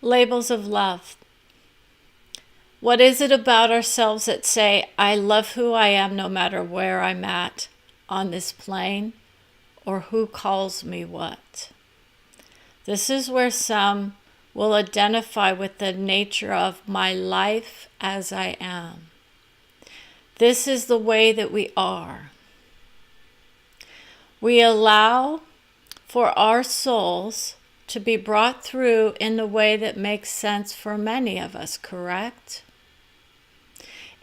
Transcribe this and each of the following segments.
Labels of love. What is it about ourselves that say, I love who I am no matter where I'm at on this plane or who calls me what? This is where some will identify with the nature of my life as I am. This is the way that we are. We allow for our souls to be brought through in the way that makes sense for many of us, correct?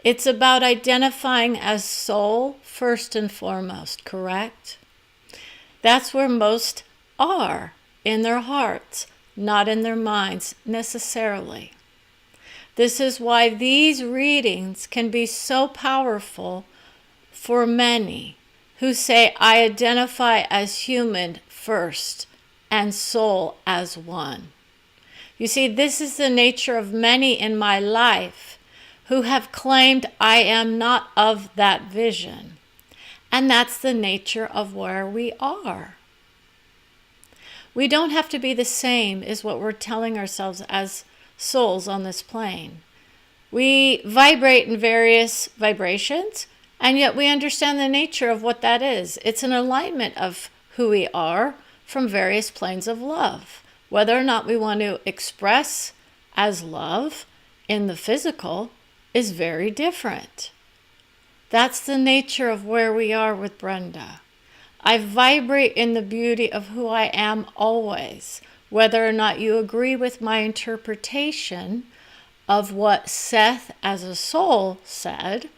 It's about identifying as soul first and foremost, correct? That's where most are, in their hearts, not in their minds necessarily. This is why these readings can be so powerful for many who say, I identify as human first and soul as one. You see, this is the nature of many in my life who have claimed I am not of that vision. And that's the nature of where we are. We don't have to be the same as what we're telling ourselves as souls on this plane. We vibrate in various vibrations, and yet we understand the nature of what that is. It's an alignment of who we are from various planes of love. Whether or not we want to express as love in the physical is very different. That's the nature of where we are with Brenda. I vibrate in the beauty of who I am always, whether or not you agree with my interpretation of what Seth as a soul said,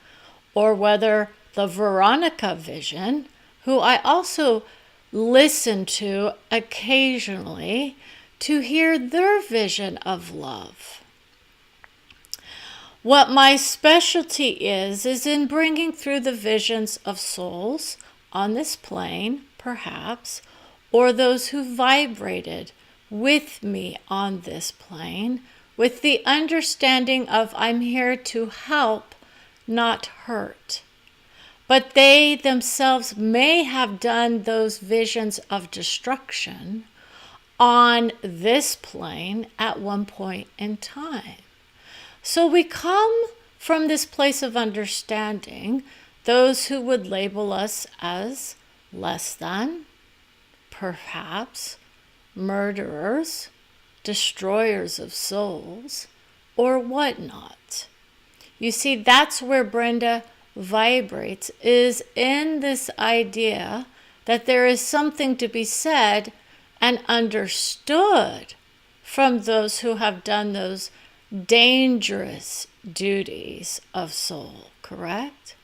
or whether the Veronica vision, who I also listen to occasionally to hear their vision of love. What my specialty is in bringing through the visions of souls on this plane, perhaps, or those who vibrated with me on this plane, with the understanding of I'm here to help, not hurt. But they themselves may have done those visions of destruction on this plane at one point in time. So we come from this place of understanding those who would label us as less than, perhaps murderers, destroyers of souls, or whatnot. You see, that's where Brenda vibrates, is in this idea that there is something to be said and understood from those who have done those dangerous duties of soul, correct?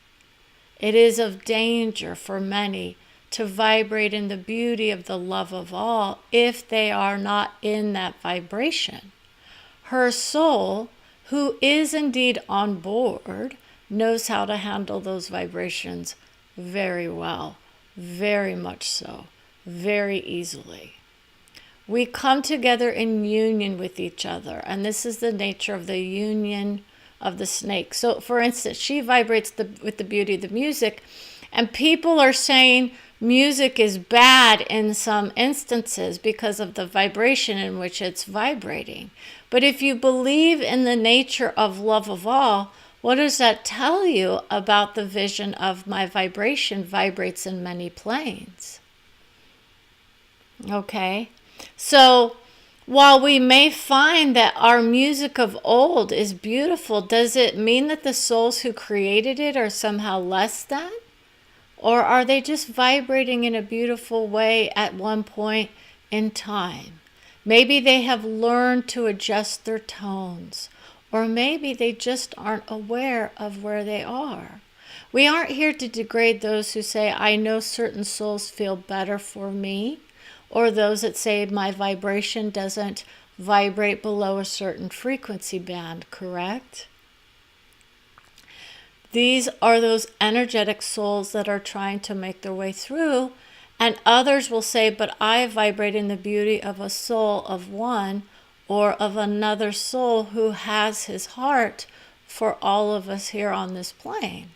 It is of danger for many to vibrate in the beauty of the love of all if they are not in that vibration. Her soul, who is indeed on board, knows how to handle those vibrations very well, very much so, very easily. We come together in union with each other, and this is the nature of the union of the snake. So, for instance, she vibrates with the beauty of the music, and people are saying music is bad in some instances because of the vibration in which it's vibrating. But if you believe in the nature of love of all, what does that tell you about the vision of my vibration vibrates in many planes? Okay? So, while we may find that our music of old is beautiful, does it mean that the souls who created it are somehow less than? Or are they just vibrating in a beautiful way at one point in time? Maybe they have learned to adjust their tones, or maybe they just aren't aware of where they are. We aren't here to degrade those who say, I know certain souls feel better for me, or those that say my vibration doesn't vibrate below a certain frequency band, correct? These are those energetic souls that are trying to make their way through, and others will say, but I vibrate in the beauty of a soul of one, or of another soul who has his heart for all of us here on this plane.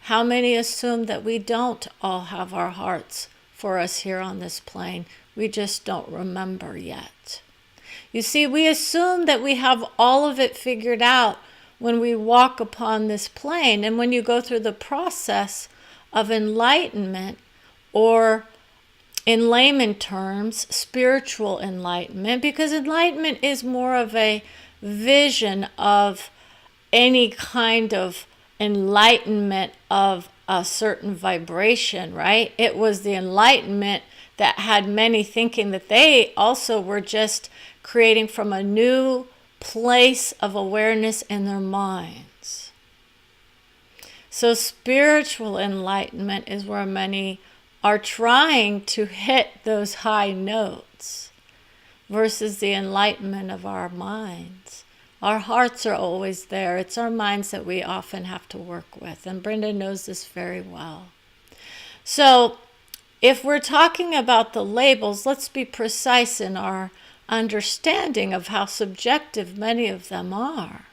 How many assume that we don't all have our hearts for us here on this plane? We just don't remember yet. You see, we assume that we have all of it figured out when we walk upon this plane. And when you go through the process of enlightenment, or in layman terms, spiritual enlightenment, because enlightenment is more of a vision of any kind of enlightenment of a certain vibration, right? It was the enlightenment that had many thinking that they also were just creating from a new place of awareness in their minds. So spiritual enlightenment is where many are trying to hit those high notes versus the enlightenment of our minds. Our hearts are always there. It's our minds that we often have to work with. And Brenda knows this very well. So if we're talking about the labels, let's be precise in our understanding of how subjective many of them are.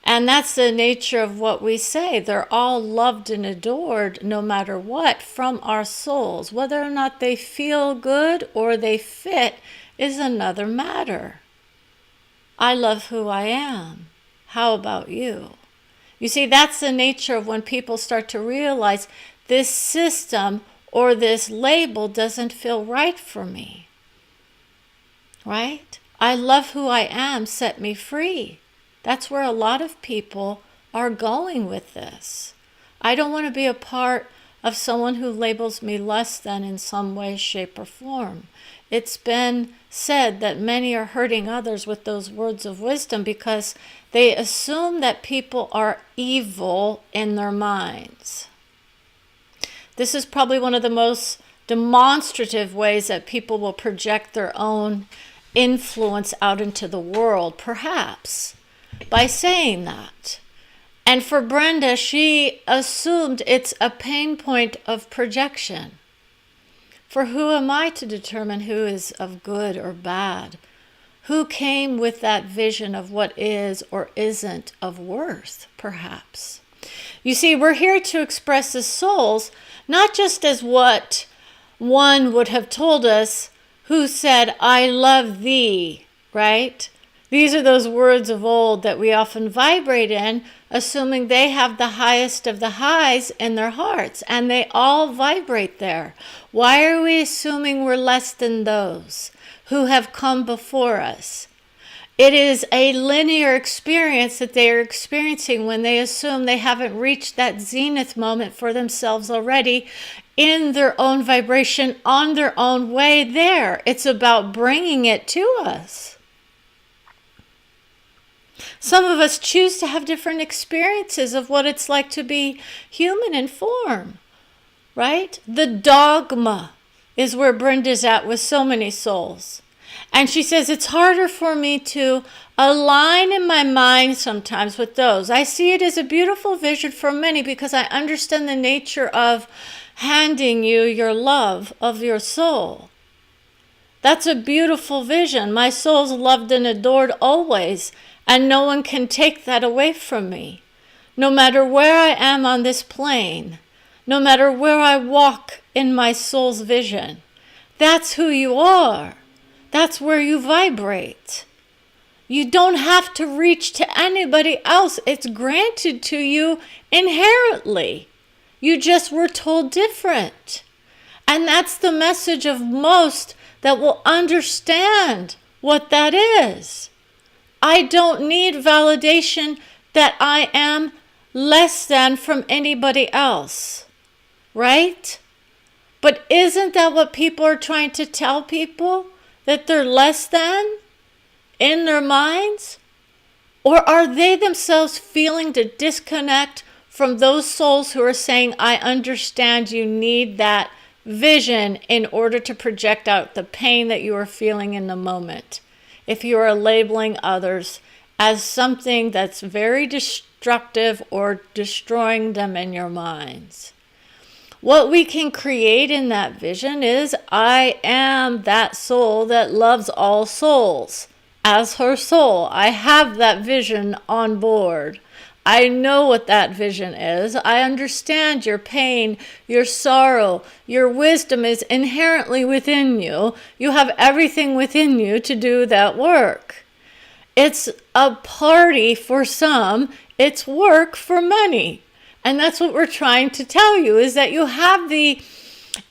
And that's the nature of what we say. They're all loved and adored no matter what from our souls. Whether or not they feel good or they fit is another matter. I love who I am. How about you? You see, that's the nature of when people start to realize this system or this label doesn't feel right for me. Right? I love who I am, set me free. That's where a lot of people are going with this. I don't want to be a part of someone who labels me less than in some way, shape, or form. It's been said that many are hurting others with those words of wisdom because they assume that people are evil in their minds. This is probably one of the most demonstrative ways that people will project their own influence out into the world, perhaps, by saying that. And for Brenda, she assumed it's a pain point of projection. For who am I to determine who is of good or bad? Who came with that vision of what is or isn't of worth, perhaps? You see, we're here to express as souls, not just as what one would have told us who said, I love thee, right? These are those words of old that we often vibrate in, assuming they have the highest of the highs in their hearts, and they all vibrate there. Why are we assuming we're less than those who have come before us? It is a linear experience that they are experiencing when they assume they haven't reached that zenith moment for themselves already in their own vibration, on their own way there. It's about bringing it to us. Some of us choose to have different experiences of what it's like to be human in form, right? The dogma is where Brenda's at with so many souls. And she says, it's harder for me to align in my mind sometimes with those. I see it as a beautiful vision for many because I understand the nature of handing you your love of your soul. That's a beautiful vision. My soul's loved and adored always, and no one can take that away from me. No matter where I am on this plane, no matter where I walk in my soul's vision, that's who you are. That's where you vibrate. You don't have to reach to anybody else. It's granted to you inherently. You just were told different. And that's the message of most that will understand what that is. I don't need validation that I am less than from anybody else, right? But isn't that what people are trying to tell people? That they're less than in their minds? Or are they themselves feeling the disconnect from those souls who are saying, I understand you need that vision in order to project out the pain that you are feeling in the moment? If you are labeling others as something that's very destructive or destroying them in your minds. What we can create in that vision is, I am that soul that loves all souls as her soul. I have that vision on board. I know what that vision is. I understand your pain, your sorrow, your wisdom is inherently within you. You have everything within you to do that work. It's a party for some, it's work for many. And that's what we're trying to tell you, is that you have the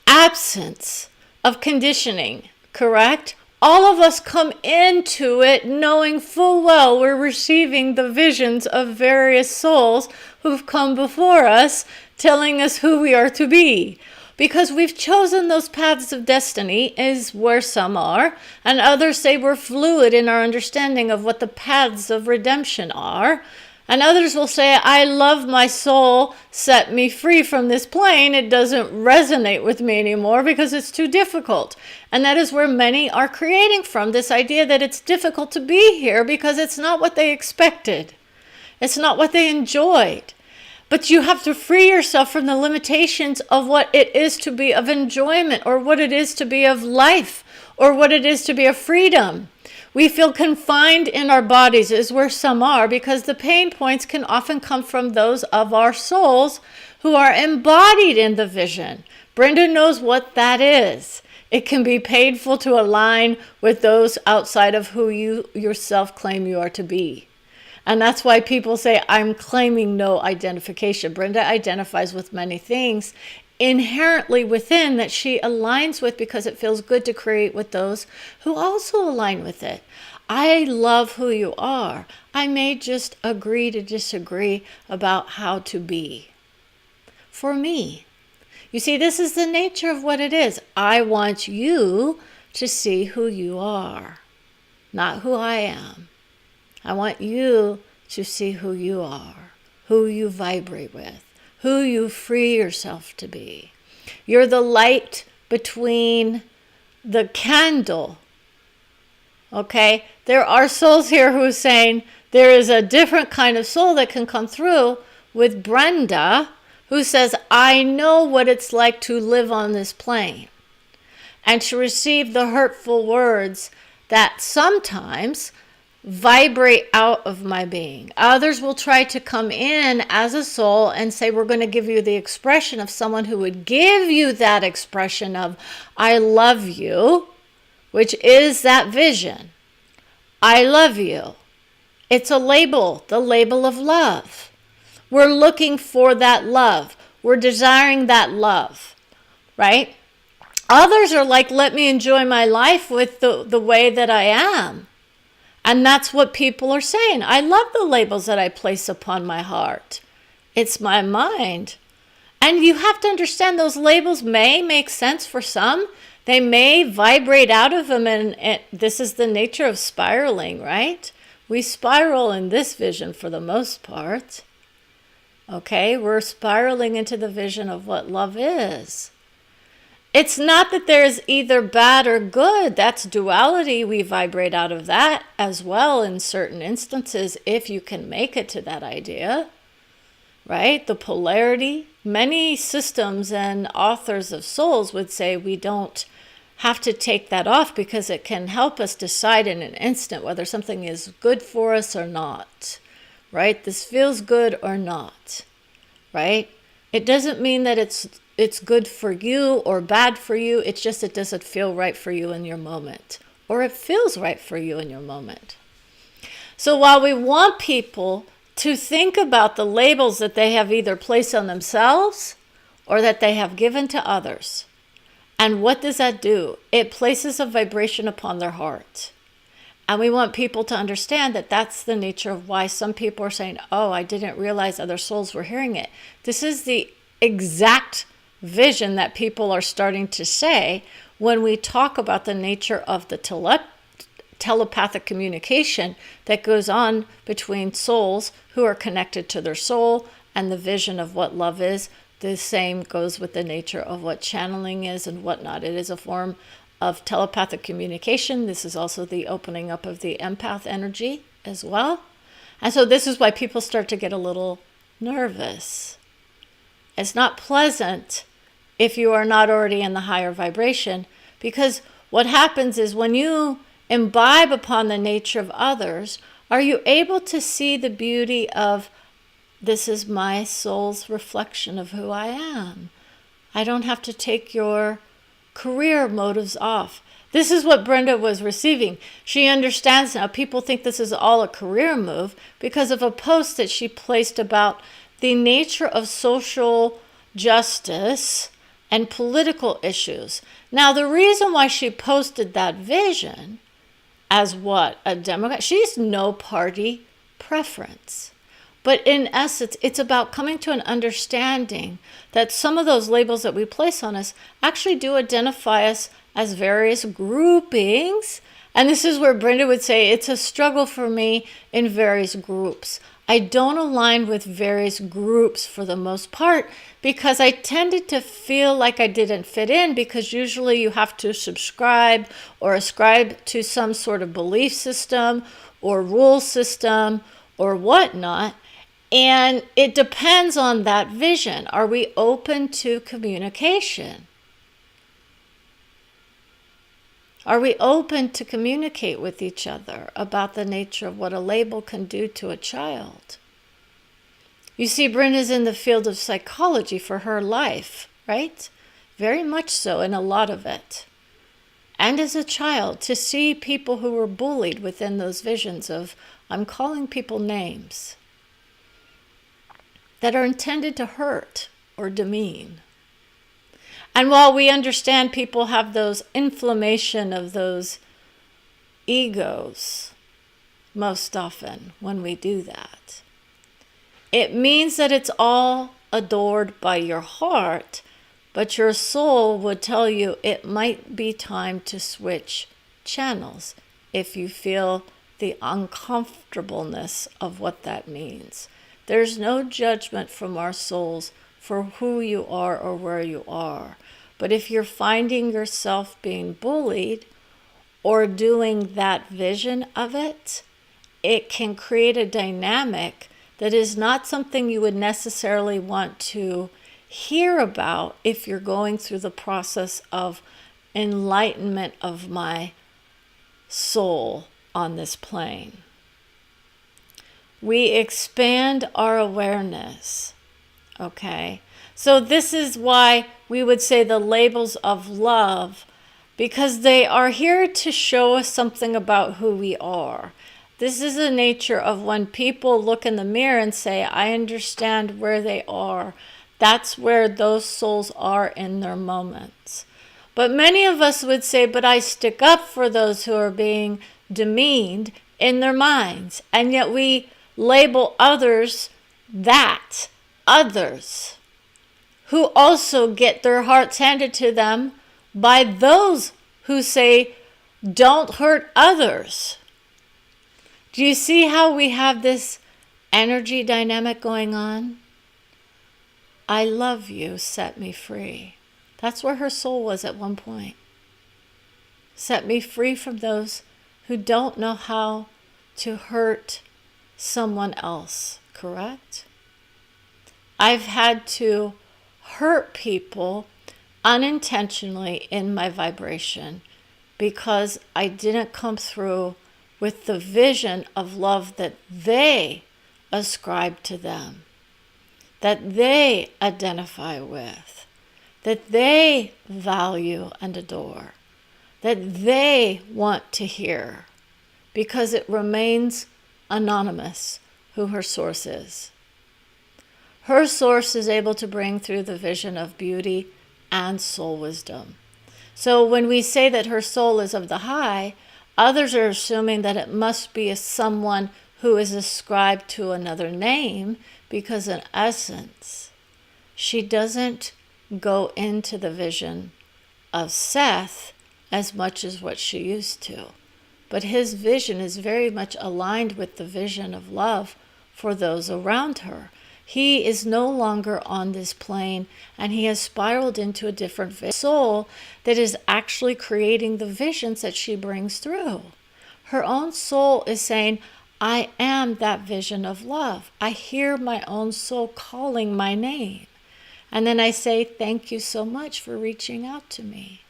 absence of conditioning, correct? All of us come into it knowing full well we're receiving the visions of various souls who've come before us, telling us who we are to be. Because we've chosen those paths of destiny, is where some are, and others say we're fluid in our understanding of what the paths of redemption are. And others will say, I love my soul, set me free from this plane. It doesn't resonate with me anymore because it's too difficult. And that is where many are creating from, this idea that it's difficult to be here because it's not what they expected. It's not what they enjoyed. But you have to free yourself from the limitations of what it is to be of enjoyment, or what it is to be of life, or what it is to be of freedom. We feel confined in our bodies, is where some are, because the pain points can often come from those of our souls who are embodied in the vision. Brenda knows what that is. It can be painful to align with those outside of who you yourself claim you are to be. And that's why people say, I'm claiming no identification. Brenda identifies with many things inherently within that she aligns with because it feels good to create with those who also align with it. I love who you are. I may just agree to disagree about how to be. For me. You see, this is the nature of what it is. I want you to see who you are, not who I am. I want you to see who you are, who you vibrate with, who you free yourself to be. You're the light between the candle. Okay? There are souls here who are saying there is a different kind of soul that can come through with Brenda, who says, I know what it's like to live on this plane and to receive the hurtful words that sometimes vibrate out of my being. Others will try to come in as a soul and say, we're going to give you the expression of someone who would give you that expression of, I love you, which is that vision. I love you. It's a label, the label of love. We're looking for that love. We're desiring that love, right? Others are like, let me enjoy my life with the way that I am. And that's what people are saying. I love the labels that I place upon my heart. It's my mind. And you have to understand those labels may make sense for some. They may vibrate out of them. And this is the nature of spiraling, right? We spiral in this vision for the most part. Okay? We're spiraling into the vision of what love is. It's not that there's either bad or good. That's duality. We vibrate out of that as well in certain instances, if you can make it to that idea, right? The polarity. Many systems and authors of souls would say we don't have to take that off because it can help us decide in an instant whether something is good for us or not, right? This feels good or not, right? It doesn't mean that it's good for you or bad for you. It's just it doesn't feel right for you in your moment. Or it feels right for you in your moment. So while we want people to think about the labels that they have either placed on themselves or that they have given to others, and what does that do? It places a vibration upon their heart. And we want people to understand that that's the nature of why some people are saying, oh, I didn't realize other souls were hearing it. This is the exact vision that people are starting to say when we talk about the nature of the telepathic communication that goes on between souls who are connected to their soul and the vision of what love is. The same goes with the nature of what channeling is and whatnot. It is a form of telepathic communication. This is also the opening up of the empath energy as well. And so this is why people start to get a little nervous. It's not pleasant if you are not already in the higher vibration, because what happens is when you imbibe upon the nature of others, are you able to see the beauty of This is my soul's reflection of who I am. I don't have to take your career motives off. This is what Brenda was receiving. She understands now. People think this is all a career move because of a post that she placed about the nature of social justice and political issues. Now, the reason why she posted that vision as what? A Democrat? She's no party preference. But in essence, it's about coming to an understanding that some of those labels that we place on us actually do identify us as various groupings. And this is where Brenda would say, it's a struggle for me in various groups. I don't align with various groups for the most part because I tended to feel like I didn't fit in, because usually you have to subscribe or ascribe to some sort of belief system or rule system or whatnot. And it depends on that vision. Are we open to communication? Are we open to communicate with each other about the nature of what a label can do to a child? You see, Brenda's in the field of psychology for her life, right? Very much so in a lot of it. And as a child, to see people who were bullied within those visions of, I'm calling people names that are intended to hurt or demean. And while we understand people have those inflammation of those egos most often when we do that, it means that it's all adored by your heart, but your soul would tell you it might be time to switch channels if you feel the uncomfortableness of what that means. There's no judgment from our souls for who you are or where you are. But if you're finding yourself being bullied or doing that vision of it, it can create a dynamic that is not something you would necessarily want to hear about if you're going through the process of enlightenment of my soul on this plane. We expand our awareness, okay? So this is why we would say the labels of love, because they are here to show us something about who we are. This is the nature of when people look in the mirror and say, I understand where they are. That's where those souls are in their moments. But many of us would say, but I stick up for those who are being demeaned in their minds. And yet we label others that, others, who also get their hearts handed to them by those who say, don't hurt others. Do you see how we have this energy dynamic going on? I love you, set me free. That's where her soul was at one point. Set me free from those who don't know how to hurt someone else, correct? I've had to hurt people unintentionally in my vibration because I didn't come through with the vision of love that they ascribe to them, that they identify with, that they value and adore, that they want to hear, because it remains anonymous who her source is. Her source is able to bring through the vision of beauty and soul wisdom. So when we say that her soul is of the high, others are assuming that it must be someone who is ascribed to another name, because in essence, she doesn't go into the vision of Seth as much as what she used to. But his vision is very much aligned with the vision of love for those around her. He is no longer on this plane, and he has spiraled into a different soul that is actually creating the visions that she brings through. Her own soul is saying, I am that vision of love. I hear my own soul calling my name. And then I say, thank you so much for reaching out to me.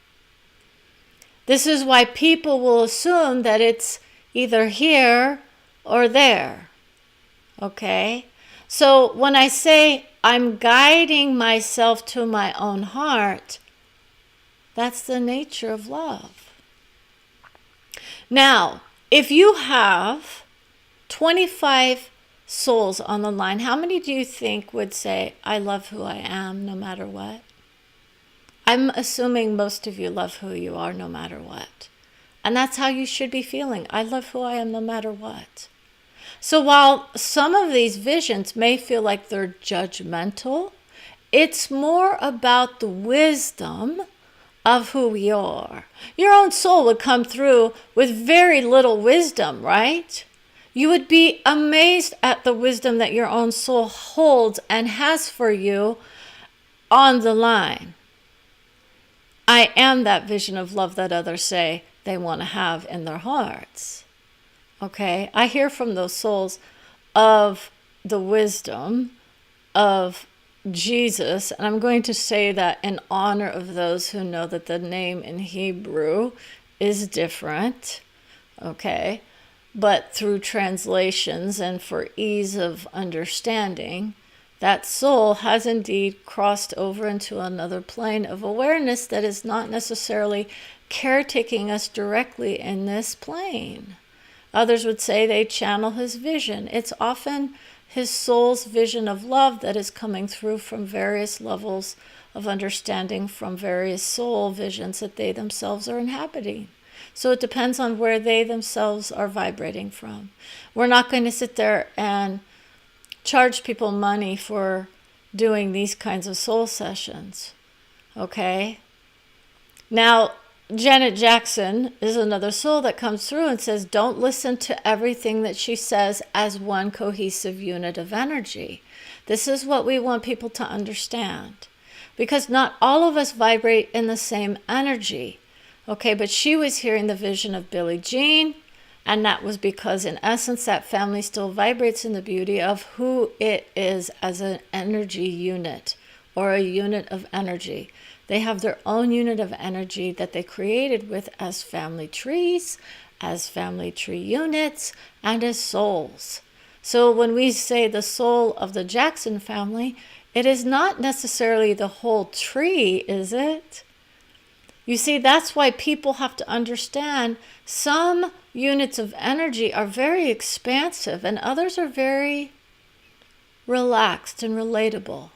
This is why people will assume that it's either here or there. Okay? So when I say I'm guiding myself to my own heart, that's the nature of love. Now, if you have 25 souls on the line, how many do you think would say, I love who I am no matter what? I'm assuming most of you love who you are no matter what. And that's how you should be feeling. I love who I am no matter what. So while some of these visions may feel like they're judgmental, it's more about the wisdom of who we are. Your own soul would come through with very little wisdom, right? You would be amazed at the wisdom that your own soul holds and has for you on the line. I am that vision of love that others say they want to have in their hearts. Okay? I hear from those souls of the wisdom of Jesus, and I'm going to say that in honor of those who know that the name in Hebrew is different, okay? But through translations and for ease of understanding, that soul has indeed crossed over into another plane of awareness that is not necessarily caretaking us directly in this plane. Others would say they channel his vision. It's often his soul's vision of love that is coming through from various levels of understanding from various soul visions that they themselves are inhabiting. So it depends on where they themselves are vibrating from. We're not going to sit there and charge people money for doing these kinds of soul sessions. Okay? Now, Janet Jackson is another soul that comes through and says, don't listen to everything that she says as one cohesive unit of energy. This is what we want people to understand. Because not all of us vibrate in the same energy. Okay, but she was hearing the vision of Billie Jean, and that was because in essence that family still vibrates in the beauty of who it is as an energy unit or a unit of energy. They have their own unit of energy that they created with as family trees, as family tree units, and as souls. So when we say the soul of the Jackson family, it is not necessarily the whole tree, is it? You see, that's why people have to understand some units of energy are very expansive and others are very relaxed and relatable.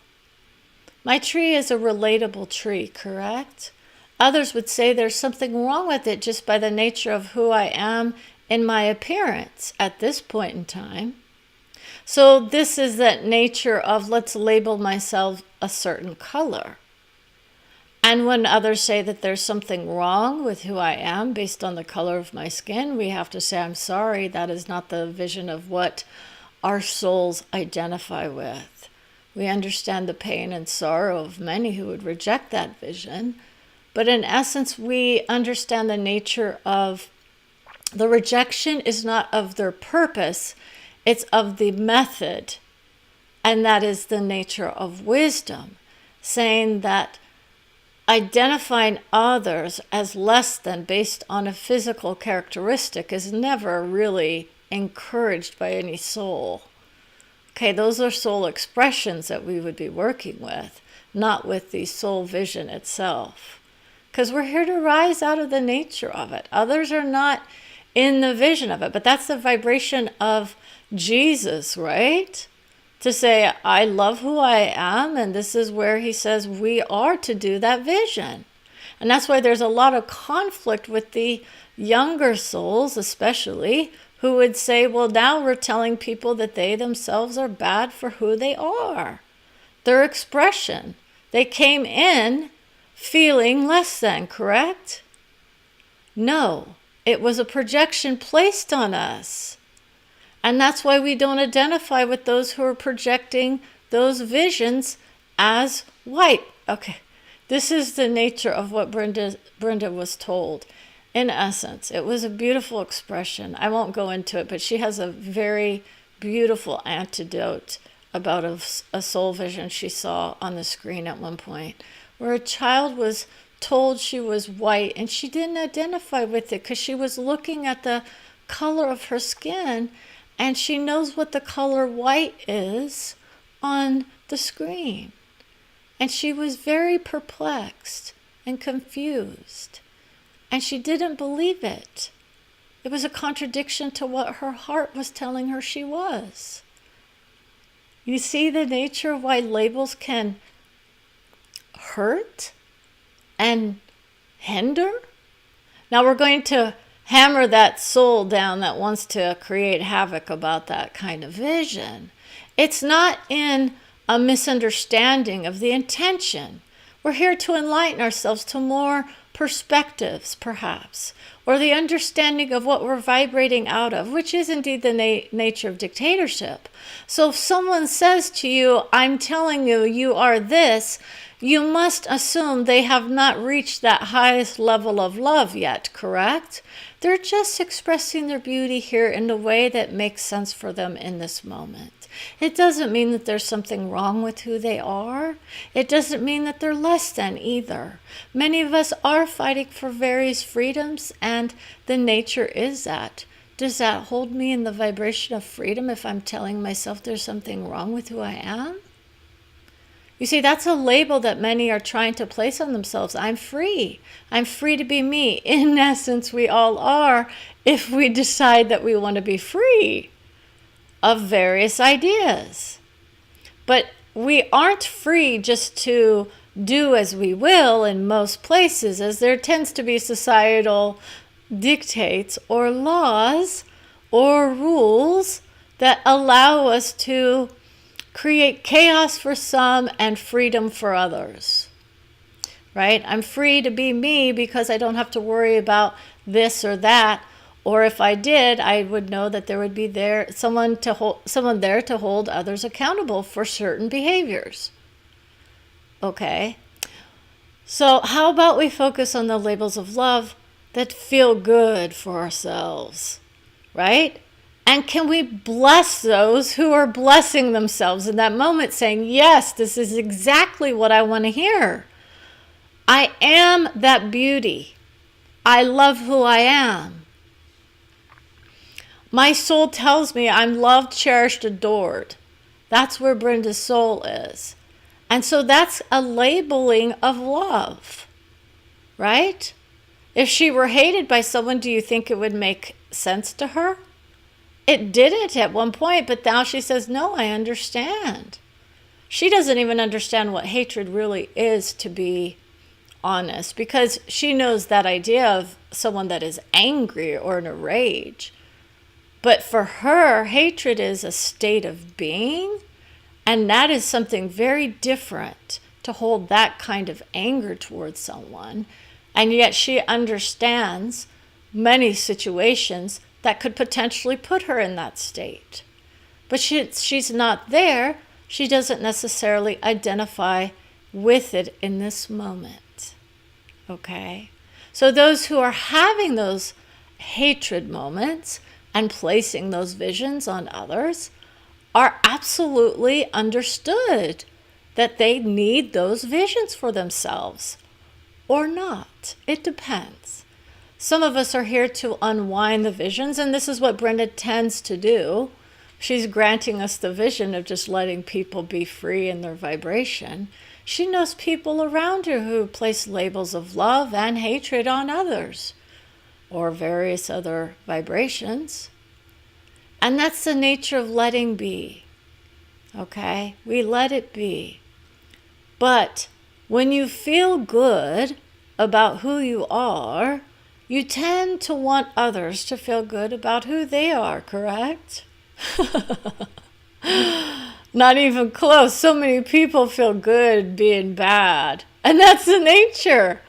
My tree is a relatable tree, correct? Others would say there's something wrong with it just by the nature of who I am in my appearance at this point in time. So this is that nature of let's label myself a certain color. And when others say that there's something wrong with who I am based on the color of my skin, we have to say, I'm sorry, that is not the vision of what our souls identify with. We understand the pain and sorrow of many who would reject that vision. But in essence, we understand the nature of the rejection is not of their purpose, it's of the method. And that is the nature of wisdom, saying that identifying others as less than based on a physical characteristic is never really encouraged by any soul. Okay, those are soul expressions that we would be working with, not with the soul vision itself. Because we're here to rise out of the nature of it. Others are not in the vision of it, but that's the vibration of Jesus, right? To say, I love who I am, and this is where he says we are to do that vision. And that's why there's a lot of conflict with the younger souls, especially, who would say, well, now we're telling people that they themselves are bad for who they are. Their expression. They came in feeling less than, correct? No, it was a projection placed on us. And that's why we don't identify with those who are projecting those visions as white. Okay, this is the nature of what Brenda was told. In essence, it was a beautiful expression. I won't go into it, but she has a very beautiful antidote about a soul vision she saw on the screen at one point, where a child was told she was white and she didn't identify with it because she was looking at the color of her skin and she knows what the color white is, on the screen. And she was very perplexed and confused. And she didn't believe it. It was a contradiction to what her heart was telling her she was. You see the nature of why labels can hurt and hinder? Now we're going to hammer that soul down that wants to create havoc about that kind of vision. It's not in a misunderstanding of the intention. We're here to enlighten ourselves to more perspectives, perhaps, or the understanding of what we're vibrating out of, which is indeed the nature of dictatorship. So if someone says to you, I'm telling you, you are this, you must assume they have not reached that highest level of love yet, correct? They're just expressing their beauty here in a way that makes sense for them in this moment. It doesn't mean that there's something wrong with who they are. It doesn't mean that they're less than either. Many of us are fighting for various freedoms, and the nature is that. Does that hold me in the vibration of freedom if I'm telling myself there's something wrong with who I am? You see, that's a label that many are trying to place on themselves. I'm free. I'm free to be me. In essence, we all are if we decide that we want to be free of various ideas. But we aren't free just to do as we will in most places, as there tends to be societal dictates or laws or rules that allow us to create chaos for some and freedom for others. Right? I'm free to be me because I don't have to worry about this or that. Or if I did, I would know that there would be someone there to hold others accountable for certain behaviors. Okay? So how about we focus on the labels of love that feel good for ourselves, right? And can we bless those who are blessing themselves in that moment, saying, yes, this is exactly what I want to hear. I am that beauty. I love who I am. My soul tells me I'm loved, cherished, adored. That's where Brenda's soul is. And so that's a labeling of love, right? If she were hated by someone, do you think it would make sense to her? It didn't at one point, but now she says, no, I understand. She doesn't even understand what hatred really is, to be honest, because she knows that idea of someone that is angry or in a rage. But for her, hatred is a state of being, and that is something very different to hold that kind of anger towards someone. And yet she understands many situations that could potentially put her in that state. But she's not there. She doesn't necessarily identify with it in this moment. Okay? So those who are having those hatred moments and placing those visions on others are absolutely understood that they need those visions for themselves or not. It depends. Some of us are here to unwind the visions, and this is what Brenda tends to do. She's granting us the vision of just letting people be free in their vibration. She knows people around her who place labels of love and hatred on others, or various other vibrations. And that's the nature of letting be. Okay? We let it be. But when you feel good about who you are, you tend to want others to feel good about who they are, correct? Not even close. So many people feel good being bad. And that's the nature.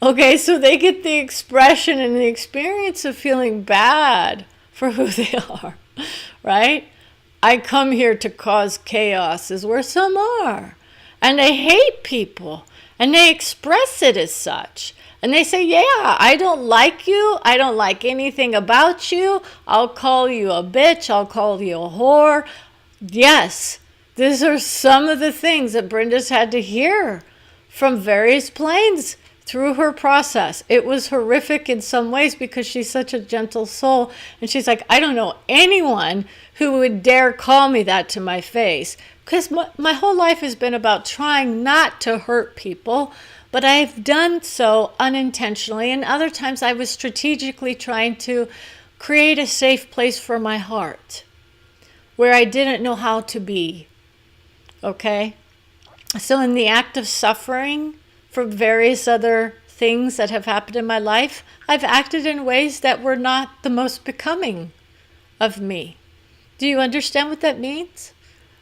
Okay, so they get the expression and the experience of feeling bad for who they are, right? I come here to cause chaos is where some are. And they hate people. And they express it as such. And they say, yeah, I don't like you. I don't like anything about you. I'll call you a bitch. I'll call you a whore. Yes, these are some of the things that Brenda's had to hear from various planes through her process. It was horrific in some ways because she's such a gentle soul. And she's like, I don't know anyone who would dare call me that to my face. Because my whole life has been about trying not to hurt people, but I've done so unintentionally. And other times I was strategically trying to create a safe place for my heart where I didn't know how to be. Okay? So in the act of suffering from various other things that have happened in my life, I've acted in ways that were not the most becoming of me. Do you understand what that means?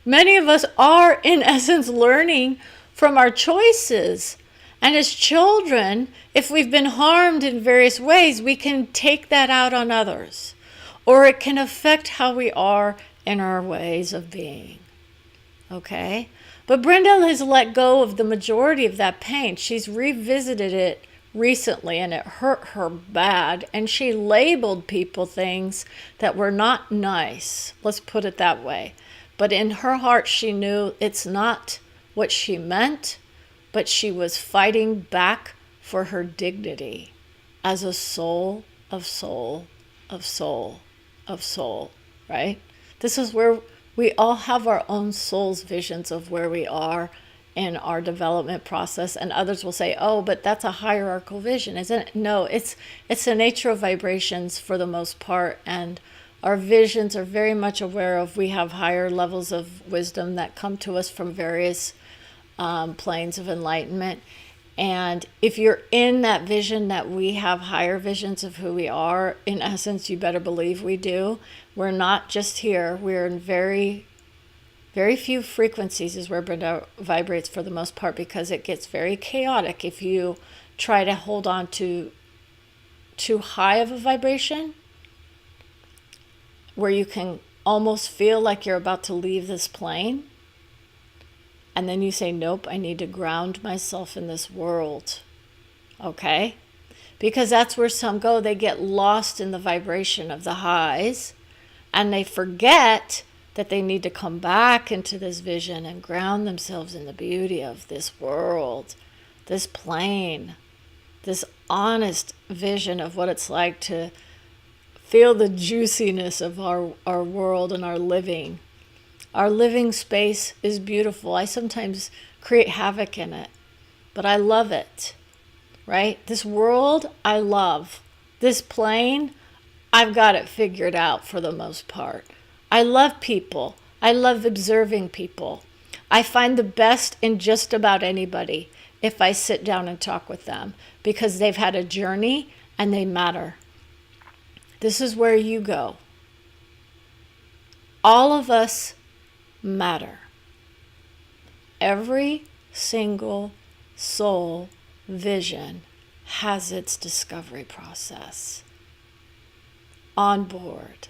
Many of us are, in essence, learning from our choices. And as children, if we've been harmed in various ways, we can take that out on others. Or it can affect how we are in our ways of being. Okay? But Brenda has let go of the majority of that pain. She's revisited it recently and it hurt her bad. And she labeled people things that were not nice. Let's put it that way. But in her heart, she knew it's not what she meant, but she was fighting back for her dignity as a soul of soul of soul of soul, right? This is where we all have our own soul's visions of where we are in our development process. And others will say, oh, but that's a hierarchical vision, isn't it? No, it's the nature of vibrations for the most part. And our visions are very much aware of, we have higher levels of wisdom that come to us from various planes of enlightenment. And if you're in that vision that we have higher visions of who we are, in essence, you better believe we do. We're not just here. We're in very, very few frequencies is where Brenda vibrates for the most part, because it gets very chaotic if you try to hold on to too high of a vibration where you can almost feel like you're about to leave this plane. And then you say, nope, I need to ground myself in this world. Okay? Because that's where some go. They get lost in the vibration of the highs. And they forget that they need to come back into this vision and ground themselves in the beauty of this world, this plane, this honest vision of what it's like to feel the juiciness of our world and our living. Our living space is beautiful. I sometimes create havoc in it, but I love it, right? This world, I love. This plane, I've got it figured out for the most part. I love people. I love observing people. I find the best in just about anybody if I sit down and talk with them, because they've had a journey and they matter. This is where you go. All of us matter. Every single soul vision has its discovery process on board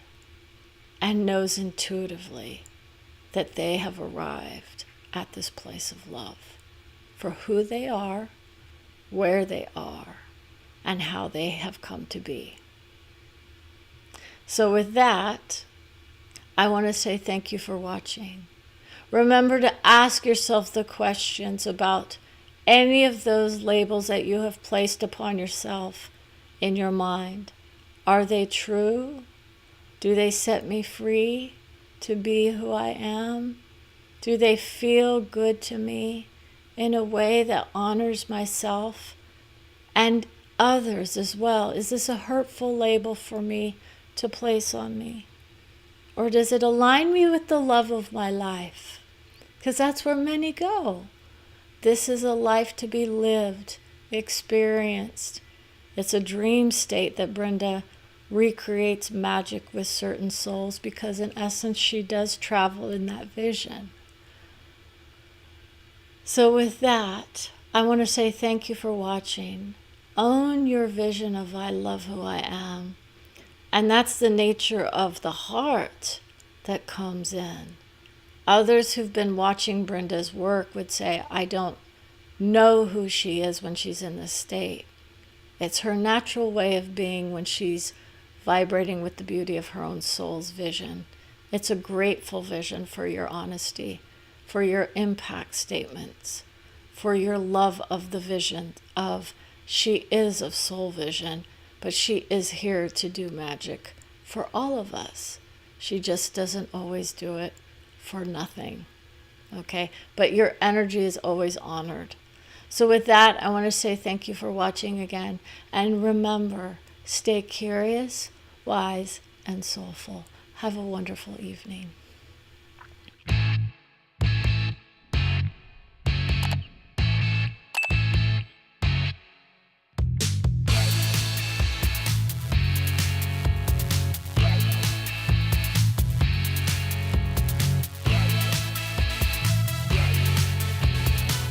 and knows intuitively that they have arrived at this place of love for who they are, where they are, and how they have come to be. So with that, I want to say thank you for watching. Remember to ask yourself the questions about any of those labels that you have placed upon yourself in your mind. Are they true? Do they set me free to be who I am? Do they feel good to me in a way that honors myself and others as well? Is this a hurtful label for me to place on me? Or does it align me with the love of my life? Because that's where many go. This is a life to be lived, experienced. It's a dream state that Brenda recreates magic with certain souls, because in essence she does travel in that vision. So with that, I want to say thank you for watching. Own your vision of I love who I am. And that's the nature of the heart that comes in. Others who've been watching Brenda's work would say, I don't know who she is when she's in this state. It's her natural way of being when she's vibrating with the beauty of her own soul's vision. It's a grateful vision for your honesty, for your impact statements, for your love of the vision of she is of soul vision, but she is here to do magic for all of us. She just doesn't always do it for nothing. Okay? But your energy is always honored. So with that, I want to say thank you for watching again. And remember, stay curious, wise, and soulful. Have a wonderful evening.